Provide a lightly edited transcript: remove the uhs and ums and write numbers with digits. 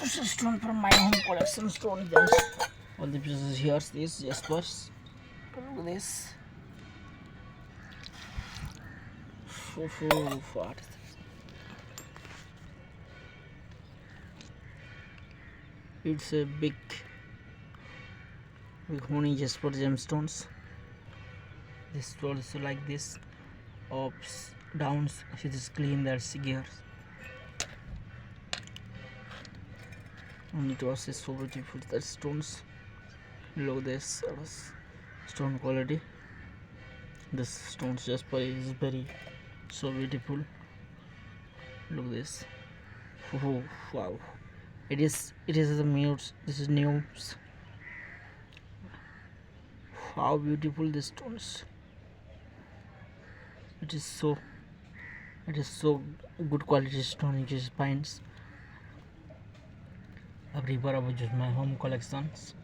This is stone from my home collection. Stone gems. All the pieces here. This Jasper's. Look at this. What? It's a big honey Jasper gemstones. This also like this. Ups, downs. It is clean. That's gears. And it was so beautiful. That stones. Look this stone quality. This stones Jasper is very so beautiful. Look this. Oh, wow. It is the mutes. This is new. How beautiful this stones. It is so good quality stone. It is finds a river of just my home collections.